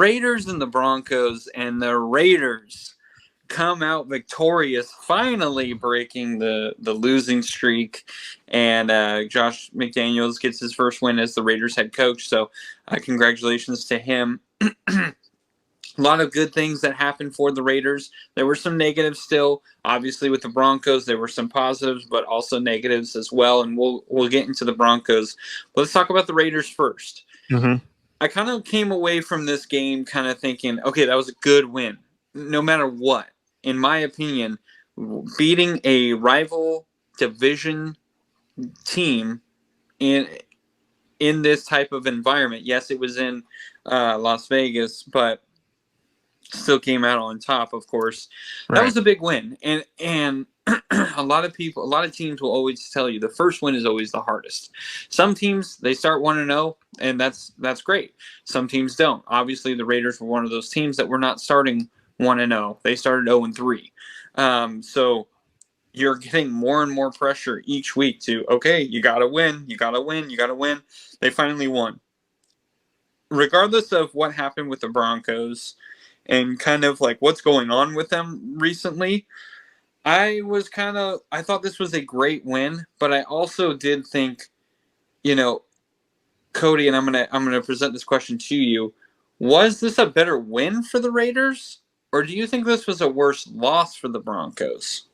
Raiders and the Broncos, and the Raiders come out victorious, finally breaking the losing streak. And Josh McDaniels gets his first win as the Raiders head coach. So congratulations to him. A lot of good things that happened for the Raiders. There were some negatives still. Obviously, with the Broncos, there were some positives, but also negatives as well. And we'll get into the Broncos. But let's talk about the Raiders first. Mm-hmm. I kind of came away from this game kind of thinking, okay, that was a good win, no matter what. In my opinion, beating a rival division team in this type of environment. Yes, it was in Las Vegas, but still came out on top, of course. Right. That was a big win. And a lot of teams will always tell you the first win is always the hardest. Some teams, they start 1-0, and that's great. Some teams don't. Obviously, the Raiders were one of those teams that were not starting 1-0. They started 0-3. So you're getting more and more pressure each week to, okay, you got to win, you got to win, you got to win. They finally won. Regardless of what happened with the Broncos and kind of like what's going on with them recently, I thought this was a great win, but I also did think, Cody, and I'm gonna present this question to you. Was this a better win for the Raiders, or do you think this was a worse loss for the Broncos?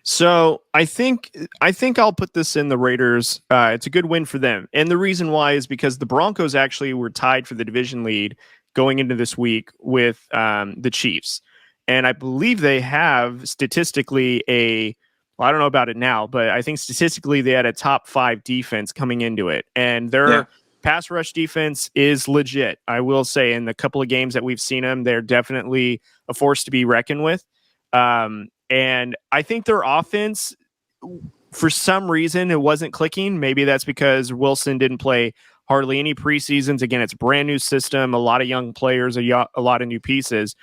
So I think I'll put this in the Raiders. It's a good win for them. And the reason why is because the Broncos actually were tied for the division lead going into this week with the Chiefs. And I believe they have statistically I don't know about it now, but I think statistically they had a top 5 defense coming into it. And their pass rush defense is legit. I will say in the couple of games that we've seen them, they're definitely a force to be reckoned with. And I think their offense, for some reason, it wasn't clicking. Maybe that's because Wilson didn't play hardly any preseasons. Again, it's a brand new system, a lot of young players, a lot of new pieces.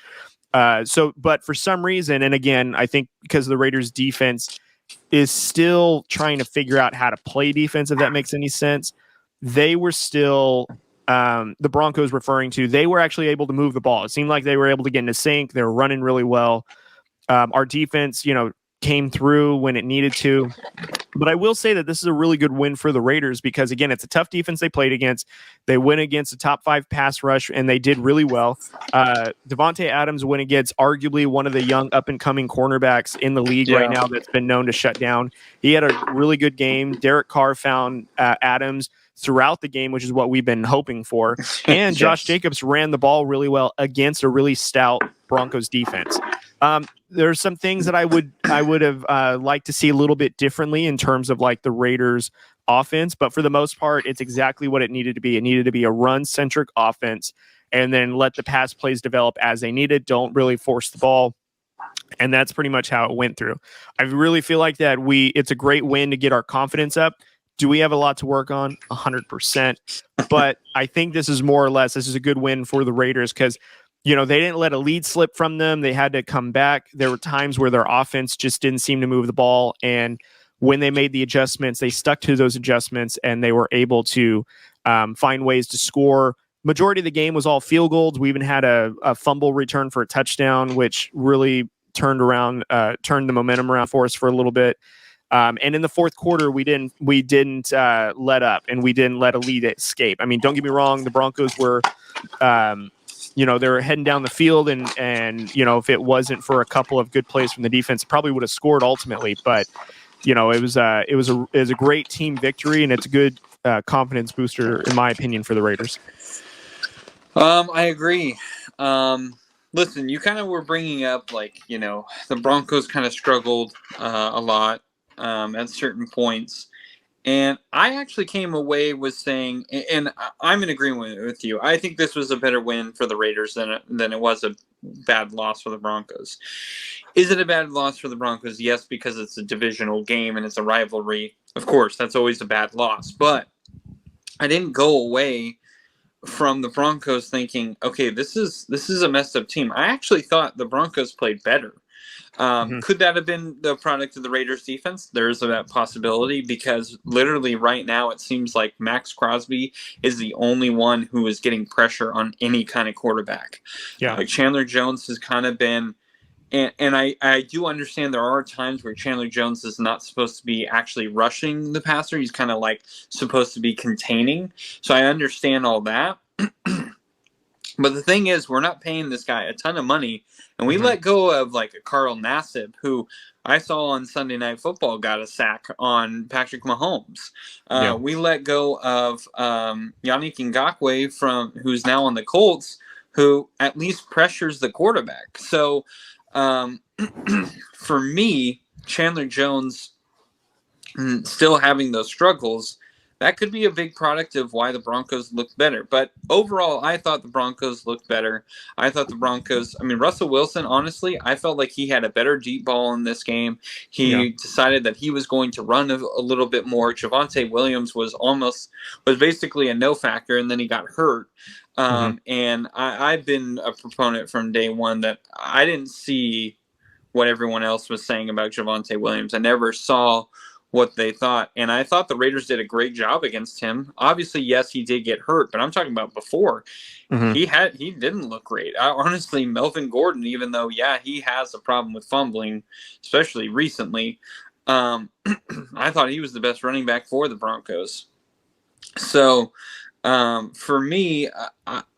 But for some reason, and again, I think because the Raiders defense is still trying to figure out how to play defense, if that makes any sense, they were still, the Broncos referring to, they were actually able to move the ball. It seemed like they were able to get into sync. They were running really well. Our defense, came through when it needed to. But I will say that this is a really good win for the Raiders because, again, it's a tough defense they played against. They went against a top 5 pass rush, and they did really well. Devontae Adams went against arguably one of the young up-and-coming cornerbacks in the league right now that's been known to shut down. He had a really good game. Derek Carr found Adams throughout the game, which is what we've been hoping for. And Josh Jacobs ran the ball really well against a really stout Broncos defense. There's some things that I would have liked to see a little bit differently in terms of like the Raiders offense, but for the most part, it's exactly what it needed to be. It needed to be a run-centric offense and then let the pass plays develop as they needed. Don't really force the ball. And that's pretty much how it went through. I really feel like that it's a great win to get our confidence up. Do we have a lot to work on? 100%. But I think this is a good win for the Raiders because they didn't let a lead slip from them. They had to come back. There were times where their offense just didn't seem to move the ball. And when they made the adjustments, they stuck to those adjustments and they were able to find ways to score. Majority of the game was all field goals. We even had a fumble return for a touchdown, which really turned the momentum around for us for a little bit. And in the fourth quarter, we didn't let up and we didn't let a lead escape. I mean, don't get me wrong. The Broncos were, they were heading down the field and if it wasn't for a couple of good plays from the defense, it probably would have scored ultimately. But, it was a great team victory and it's a good confidence booster, in my opinion, for the Raiders. I agree. Listen, you kind of were bringing up the Broncos kind of struggled a lot at certain points. And I actually came away with saying, and I'm in agreement with you, I think this was a better win for the Raiders than it was a bad loss for the Broncos. Is it a bad loss for the Broncos? Yes, because it's a divisional game and it's a rivalry. Of course, that's always a bad loss. But I didn't go away from the Broncos thinking, okay, this is a messed up team. I actually thought the Broncos played better. Could that have been the product of the Raiders defense? There's that possibility, because literally right now it seems like Max Crosby is the only one who is getting pressure on any kind of quarterback. Yeah. Chandler Jones has kind of been, and I do understand there are times where Chandler Jones is not supposed to be actually rushing the passer. He's kind of like supposed to be containing. So I understand all that. But the thing is, we're not paying this guy a ton of money, and we let go of like a Carl Nassib, who I saw on Sunday Night Football got a sack on Patrick Mahomes. We let go of Yannick Ngakoue, who's now on the Colts, who at least pressures the quarterback. So for me, Chandler Jones still having those struggles, that could be a big product of why the Broncos looked better. But overall, I thought the Broncos looked better. I thought the Broncos, Russell Wilson, honestly, I felt like he had a better deep ball in this game. He decided that he was going to run a little bit more. Javonte Williams was basically a no factor, and then he got hurt. And I've been a proponent from day one that I didn't see what everyone else was saying about Javonte Williams. I never saw what they thought, and I thought the Raiders did a great job against him. Obviously, yes, he did get hurt, but I'm talking about before. He didn't look great. Honestly, Melvin Gordon, even though he has a problem with fumbling, especially recently, I thought he was the best running back for the Broncos. So for me,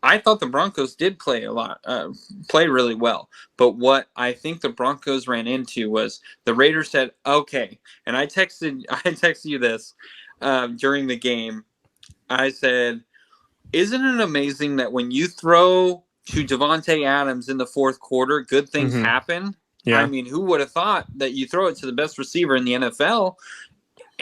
I thought the Broncos did play really well. But what I think the Broncos ran into was the Raiders said, okay. And I texted you this during the game. I said, isn't it amazing that when you throw to Davante Adams in the fourth quarter, good things happen? Yeah. Who would have thought that you throw it to the best receiver in the NFL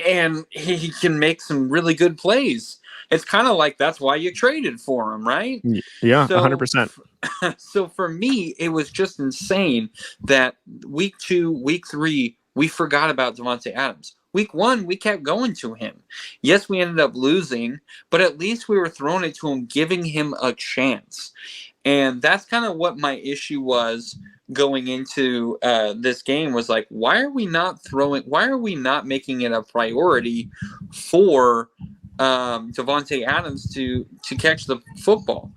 and he can make some really good plays? It's kind of like that's why you traded for him, right? Yeah, 100%. So for me, it was just insane that week 2, week 3, we forgot about Davante Adams. Week 1, we kept going to him. Yes, we ended up losing, but at least we were throwing it to him, giving him a chance. And that's kind of what my issue was going into this game, was like, why are we not making it a priority for Davante Adams to catch the football?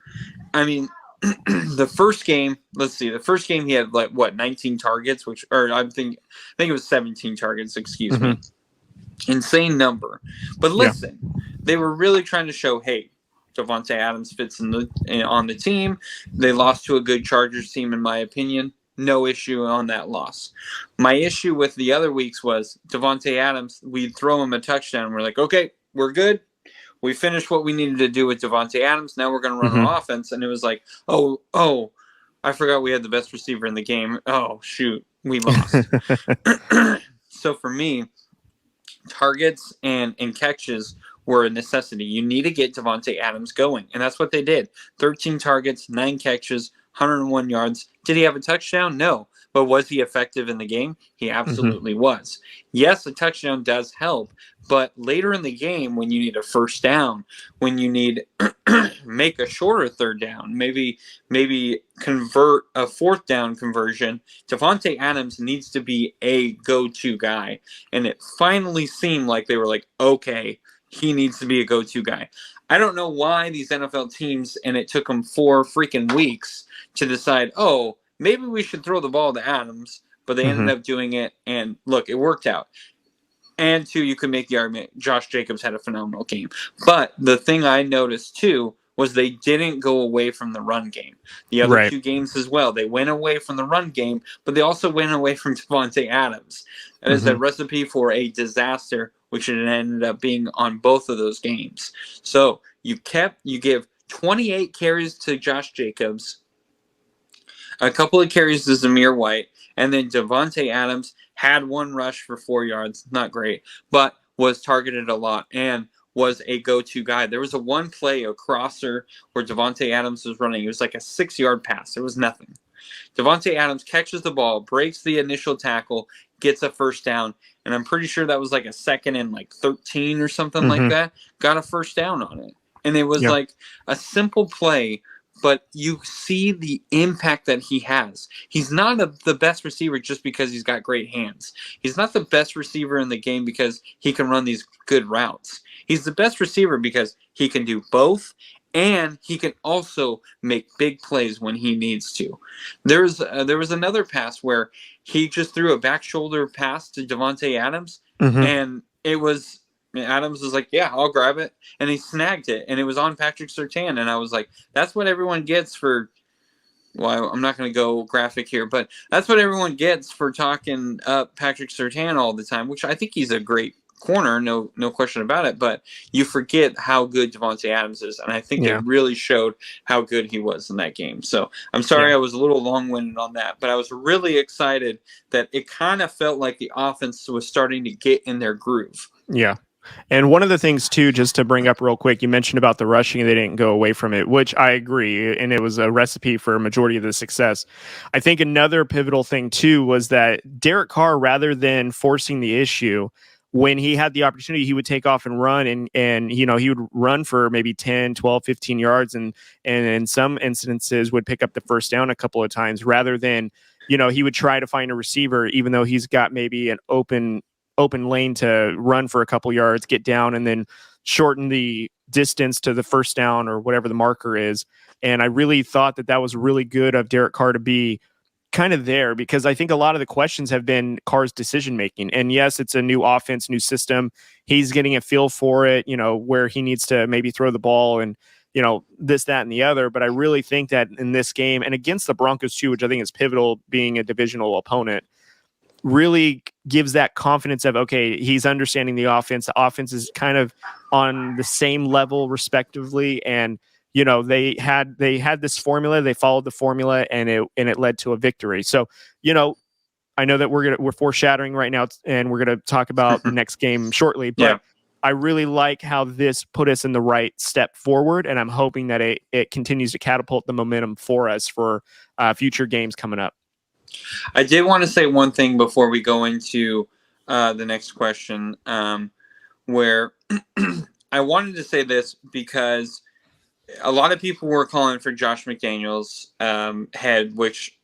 The first game, he had 19 targets, I think it was 17 targets, excuse me. Insane number. But listen, they were really trying to show, hey, Davante Adams fits on the team. They lost to a good Chargers team, in my opinion. No issue on that loss. My issue with the other weeks was Davante Adams, we'd throw him a touchdown. We're like, okay, we're good. We finished what we needed to do with Davante Adams. Now we're going to run our offense. And it was like, oh, I forgot we had the best receiver in the game. Oh, shoot, we lost. So for me, targets and catches were a necessity. You need to get Davante Adams going. And that's what they did. 13 targets, 9 catches, 101 yards. Did he have a touchdown? No. But was he effective in the game? He absolutely was. Yes, a touchdown does help, but later in the game, when you need a first down, when you need make a shorter third down, maybe convert a fourth down conversion, Davante Adams needs to be a go-to guy. And it finally seemed like they were like, okay, he needs to be a go-to guy. I don't know why these NFL teams, and it took them 4 freaking weeks to decide, oh, maybe we should throw the ball to Adams, but they ended up doing it, and look, it worked out. And 2, you could make the argument Josh Jacobs had a phenomenal game. But the thing I noticed, too, was they didn't go away from the run game. The other 2 games as well, they went away from the run game, but they also went away from Davante Adams. That is a recipe for a disaster, which it ended up being on both of those games. So you give 28 carries to Josh Jacobs, a couple of carries to Zamir White, and then Davante Adams had 1 rush for 4 yards. Not great, but was targeted a lot and was a go-to guy. There was a 1 play, a crosser, where Davante Adams was running. It was like a 6-yard pass. It was nothing. Davante Adams catches the ball, breaks the initial tackle, gets a first down, and I'm pretty sure that was like a 2nd and 13 or something like that. Got a first down on it. And it was like a simple play, but you see the impact that he has. He's not the best receiver just because he's got great hands. He's not the best receiver in the game because he can run these good routes. He's the best receiver because he can do both, and he can also make big plays when he needs to. There was another pass where he just threw a back shoulder pass to Davante Adams, and Adams was like, yeah, I'll grab it. And he snagged it, and it was on Patrick Surtain. And I was like, that's what everyone gets for, well, I'm not going to go graphic here, but that's what everyone gets for talking up Patrick Surtain all the time, which I think he's a great corner, no question about it. But you forget how good Davante Adams is, and I think it really showed how good he was in that game. So I'm sorry I was a little long-winded on that, but I was really excited that it kind of felt like the offense was starting to get in their groove. Yeah. And one of the things, too, just to bring up real quick, you mentioned about the rushing and they didn't go away from it, which I agree. And it was a recipe for a majority of the success. I think another pivotal thing, too, was that Derek Carr, rather than forcing the issue, when he had the opportunity, he would take off and run and he would run for maybe 10, 12, 15 yards. And in some instances would pick up the first down a couple of times rather than, he would try to find a receiver, even though he's got maybe an open lane to run for a couple yards, get down, and then shorten the distance to the first down or whatever the marker is. And I really thought that was really good of Derek Carr to be kind of there, because I think a lot of the questions have been Carr's decision making. And yes, it's a new offense, new system. He's getting a feel for it, where he needs to maybe throw the ball and, this, that, and the other. But I really think that in this game, and against the Broncos too, which I think is pivotal, being a divisional opponent, really gives that confidence of, okay, he's understanding the offense. The offense is kind of on the same level respectively. And, they had this formula, they followed the formula, and it led to a victory. So, I know that we're foreshadowing right now and we're going to talk about the next game shortly, but I really like how this put us in the right step forward. And I'm hoping that it continues to catapult the momentum for us for future games coming up. I did want to say one thing before we go into the next question, where I wanted to say this because a lot of people were calling for Josh McDaniels' head, which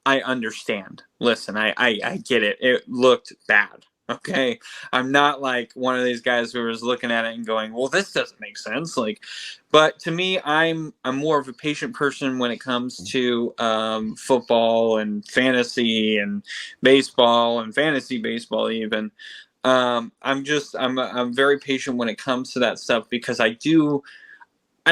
I understand. Listen, I get it. It looked bad. Okay. I'm not like one of these guys who was looking at it and going, well, this doesn't make sense. But to me, I'm more of a patient person when it comes to football and fantasy and baseball and fantasy baseball even. I'm very patient when it comes to that stuff because I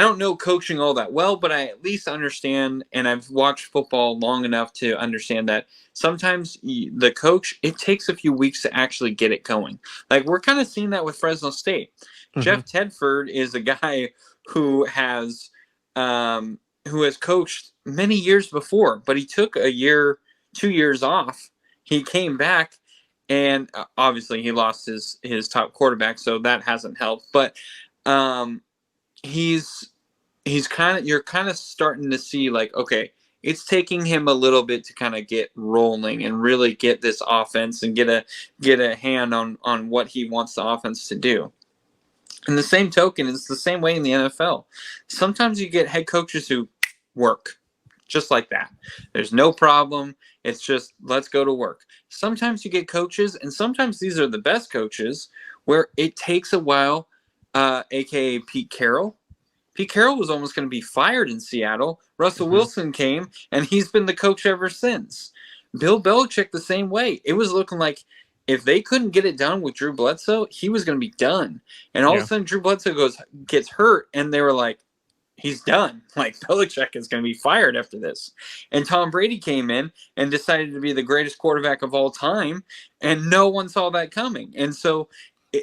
don't know coaching all that well, but I at least understand, and I've watched football long enough to understand that sometimes the coach, it takes a few weeks to actually get it going. Like we're kind of seeing that with Fresno State. Mm-hmm. Jeff Tedford is a guy who has coached many years before, but he took 2 years off. He came back, and obviously he lost his top quarterback, so that hasn't helped. But you're kind of starting to see like, okay, it's taking him a little bit to kind of get rolling and really get this offense and get a hand on what he wants the offense to do. And the same token, it's the same way in the NFL. Sometimes you get head coaches who work just like that. There's no problem. It's just, let's go to work. Sometimes you get coaches, and sometimes these are the best coaches, where it takes a while, a.k.a. Pete Carroll. Pete Carroll was almost going to be fired in Seattle. Russell Wilson came, and he's been the coach ever since. Bill Belichick the same way. It was looking like if they couldn't get it done with Drew Bledsoe, he was going to be done. And all of a sudden, Drew Bledsoe gets hurt, and they were like, he's done. Like, Belichick is going to be fired after this. And Tom Brady came in and decided to be the greatest quarterback of all time, and no one saw that coming. And so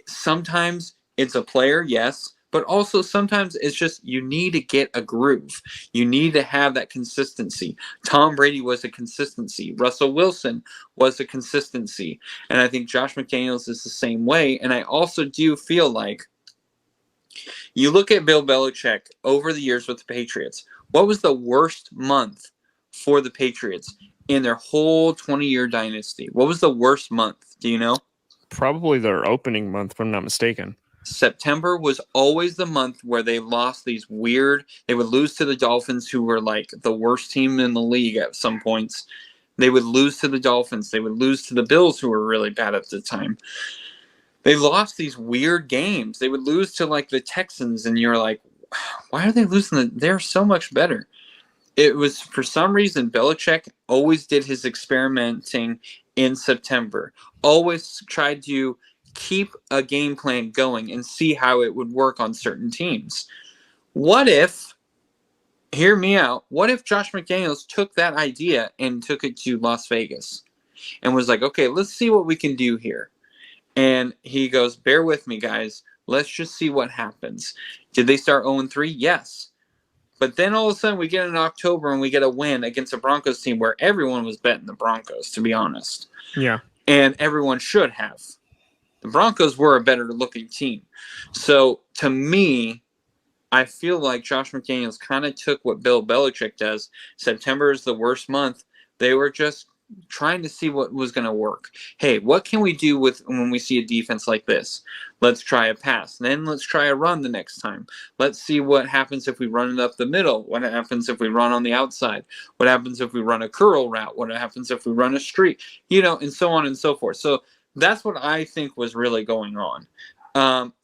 sometimes it's a player, yes, but also sometimes it's just you need to get a groove. You need to have that consistency. Tom Brady was a consistency. Russell Wilson was a consistency. And I think Josh McDaniels is the same way. And I also do feel like you look at Bill Belichick over the years with the Patriots. What was the worst month for the Patriots in their whole 20-year dynasty? What was the worst month? Do you know? Probably their opening month, if I'm not mistaken. September was always the month where they lost these weird. They would lose to the Dolphins, who were like the worst team in the league at some points. They would lose to the Dolphins. They would lose to the Bills, who were really bad at the time. They lost these weird games. They would lose to like the Texans, and you're like, why are they losing? They're so much better. It was, for some reason, Belichick always did his experimenting in September. Always tried to keep a game plan going and see how it would work on certain teams. What if, hear me out, what if Josh McDaniels took that idea and took it to Las Vegas and was like, okay, let's see what we can do here. And he goes, bear with me, guys. Let's just see what happens. Did they start 0-3? Yes. But then all of a sudden we get in October and we get a win against a Broncos team where everyone was betting the Broncos, to be honest. Yeah. And everyone should have. The Broncos were a better looking team. So to me, I feel like Josh McDaniels kind of took what Bill Belichick does. September is the worst month. They were just trying to see what was going to work. Hey, what can we do with when we see a defense like this? Let's try a pass. Then let's try a run the next time. Let's see what happens if we run it up the middle. What happens if we run on the outside? What happens if we run a curl route? What happens if we run a streak? And so on and so forth. So that's what I think was really going on.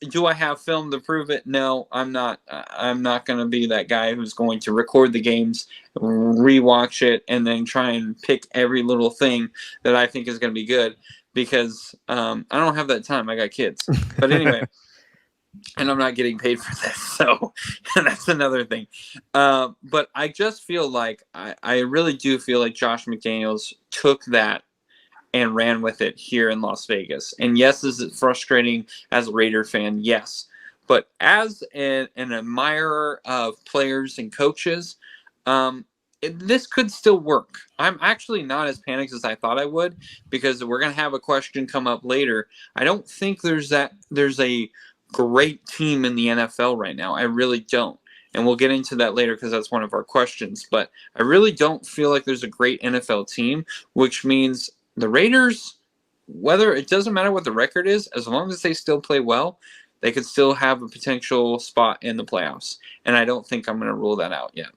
Do I have film to prove it? No, I'm not. I'm not going to be that guy who's going to record the games, rewatch it, and then try and pick every little thing that I think is going to be good, because I don't have that time. I got kids. But anyway, and I'm not getting paid for this, so that's another thing. But I just feel like I really do feel like Josh McDaniels took that and ran with it here in Las Vegas. And yes, is it frustrating as a Raider fan? Yes. But as an admirer of players and coaches, this could still work. I'm actually not as panicked as I thought I would, because we're going to have a question come up later. I don't think there's a great team in the NFL right now. I really don't. And we'll get into that later because that's one of our questions. But I really don't feel like there's a great NFL team, which means the Raiders, whether it doesn't matter what the record is, as long as they still play well, they could still have a potential spot in the playoffs. And I don't think I'm going to rule that out yet.